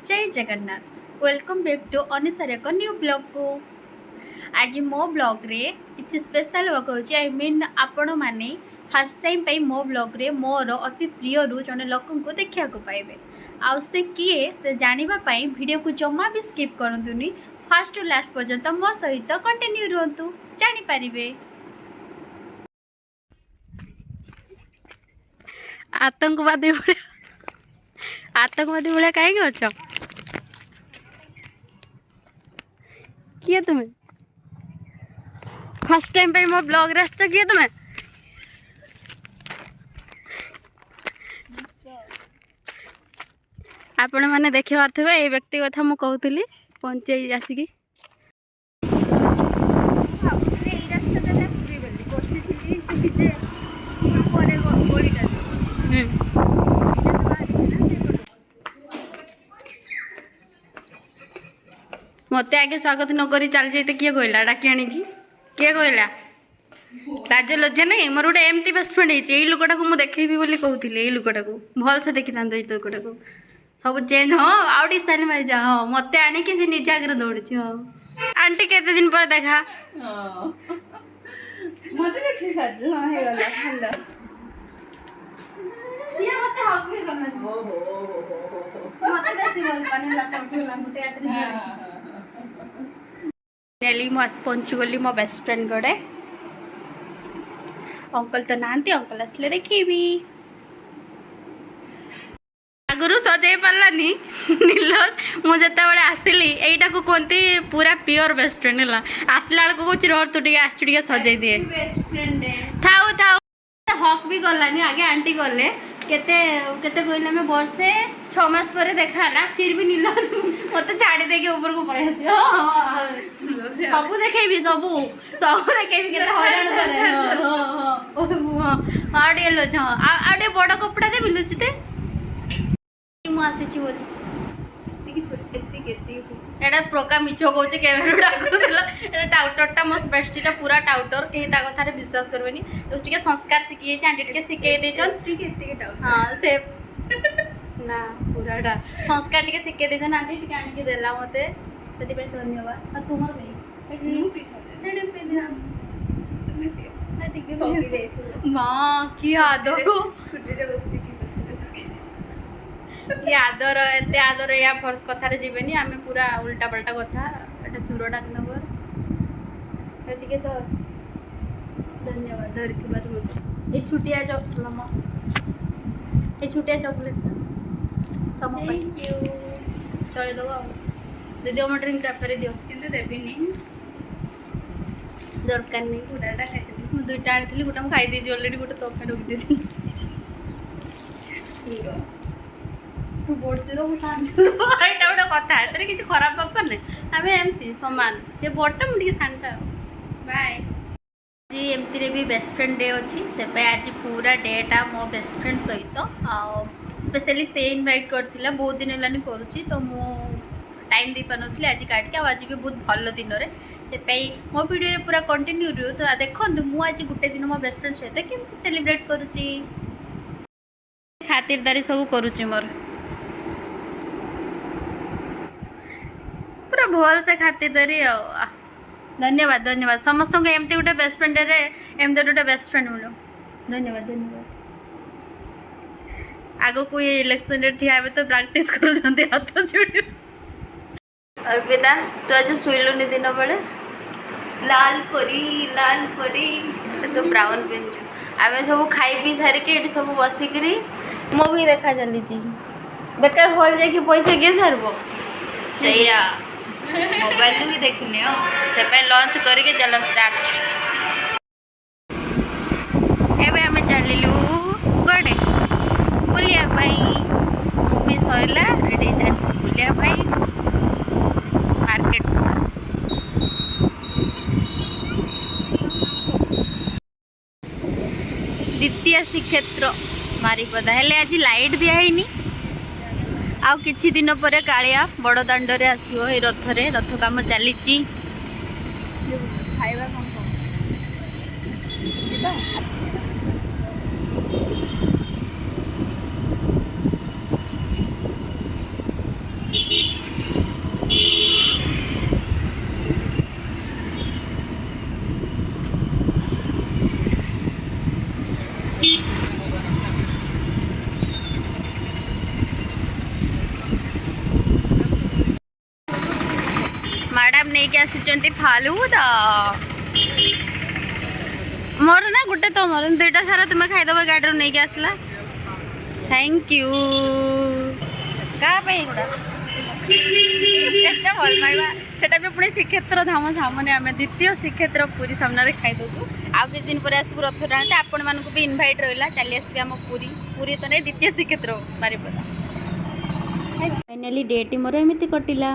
जय Jagannath welcome back to अनिसार एक new blog को। आज मो ब्लॉग रे किसी स्पेशल वर्क होची आई मीन आपण माने फर्स्ट टाइम पे मो ब्लॉग रे मोर अति प्रिय रु जने लोक को देखा को पाइबे आउ से किए से जानिबा पाई वीडियो को जम्मा भी स्किप करंतुनी फर्स्ट टू लास्ट पर्यंत मो सहित कंटिन्यू रहंतु जानि परिबे। आतंकवादी आतंकवादी भाया कहीं अच्छ किए तुम्हें फर्स्ट टाइम पे मो ब्लॉग रे आछो किए तुम्हें आपण मैंने देखि पारथिबे ए व्यक्ति कथा मु कहूली पंचायत आसिकी मत आगे स्वागत न करी चल जाते किए कहला डाकी आनी किए कहला लाज लज्जा नहीं मोर गोटे एमती बेस्ट फ्रेंड है लुकटा को मुझे देखी बोली कहती ये लुकटा को भल से देखी था लुकटा को सब चेंज हाँ आउ स्टाइल मारी जा हाँ मत आणिकी से निज आगे दौड़ी हाँ आंटी केते दिन पर देखा मते देखि साजु हां हे गला हेलो सिया मते हक भी करना हो मते बेसी बोल पानी लटक के लांटे आते नेली मो पहुंच गली मो बेस्ट फ्रेंड गड़े अंकल तो नांती अंकल आसले देखी आगुरु सजाई पारानी नीलज मुझे आसली यहीटा को कहते पूरा प्योर बेस्ट फ्रेंड है आसला बेलू कौच रोर तू टे सजाई दिए बेस्ट फ्रेंड है थाऊ थाऊ हक भी गलानी आगे आंटी गले केते केते कहले मैं वर्षे 6 मास पर देखा ना फिर भी नीलज मत छाड़ी दे के ऊपर को पड़े सब देखेबी सब सब देखेबी केते हरान करे हां आडे लो छ आडे बड़ कपड़ा दे बिलुचिते मु आसी बोली एतिकी छोट एतिकी एटा प्रोका मिछो कहूचे केवेरु डाकु देला एटा टाउटरटा मो बेस्टीटा पूरा टाउटर केही ता कथारे विश्वास करबेनी तो टिके संस्कार सिखिए छ आंटी टिके सिखै देछन ठीक एतिकी टाउटर हां से ना पूराटा संस्कार टिके सिखै देछन आंटी टिके आंटी देला मते तति पे धन्यवाद आ तुमर भाई न्यू पिसा रेडी पे दिया तुम्हें पे आ टिके भौकी देथु मां की आदर स्कूटी रे बसी की पछे ये आदर एते आदर या फर्स्ट कथारे जीवेनी आमे पूरा उल्टा पल्टा कथा एटा चूरोटा नंबर एटिके तो धन्यवाद धरथिबा तुम ए छुटिया चॉकलेट ए छुटिया चॉकलेट तम थैंक यू चले दो दे दियो मो ड्रिंक टा फेरे दियो किंतु देबिनी दरकार नहीं गुडाटा खाइते मु दुईटा आनिथिली गोटा मु खाई देजी ऑलरेडी गोटा तो पे रखि देथि पूरा तू बोलते रहो शांत एटा गोटा कथा एतरे किछि खराब बापा नै आमे एमती समान से बॉटम डी शांता बाय जी एमती रे भी बेस्ट फ्रेंड डे अच्छी से पे आज पूरा डेटा मो बेस्ट फ्रेंड सहित स्पेशली से इनवाइट करथिला बहुत दिन हेलानी करूची तो मो टाइम दे पानथली आज काटची आज भी बहुत भल दिन रे से पे मो वीडियो रे पूरा कंटिन्यू रु तो देखंतु मु आज गुटे दिन मो बेस्ट फ्रेंड सहित केमती सेलिब्रेट करूची खातिरदारी सब करूची मोर पूरा भल से खातिरदारी धन्यवाद धन्यवाद समस्त को एमती गोटे बेस्ट फ्रेंड रे एमती गोटे बेस्ट फ्रेंड मिलो धन्यवाद धन्यवाद आगो को ये इलेक्शन रे ठिया तो प्रैक्टिस करूछंती हाथ जोड़ी अर्पिता तो आज सुइलुनी दिन बेले लाल परी तो ब्राउन पिन आमे सब खाई पी सारी के एटी सब बसिकरी मूवी देखा चली बेकार हॉल जाके पैसा किए सारबो सैया मोबाइल भी देखने से पे लॉन्च करके चलो स्टार्ट एबे हमें चलिलु गडे बुलिया पाई मूवी सरला रेडी चल बुलिया पाई मार्केट द्वितीय श्रीक्षेत्र बारिपदा हेले आज लाइट दिया है आउ किछि दिन पर कालिया बड़ दांड रे आसीओ ए रथ रे रथ काम चली खाइबा कम ନେଇକି ଆସିଛନ୍ତି ଫାଲୁଦା। मोर ना गोटे तो मोर दुईटा सारा तुम्हें खाईदब गाड़ी नहीं आसला। थैंक यू क्या गुड़ा भल पाइबा सेटा भी पुणी श्रीक्षेत्र धाम सामने आम द्वितीय श्रीक्षेत्र पुरी सामने खाईदू। आउ किछ दिन पर आसबू रथ टाणते आपण मानक भी इनभाइट रहा चली आसबे आम पुरी पुरी तो नहीं द्वितीय श्रीक्षेत्र बारिपदा। फाइनाली डेट मोर एमती कटिला।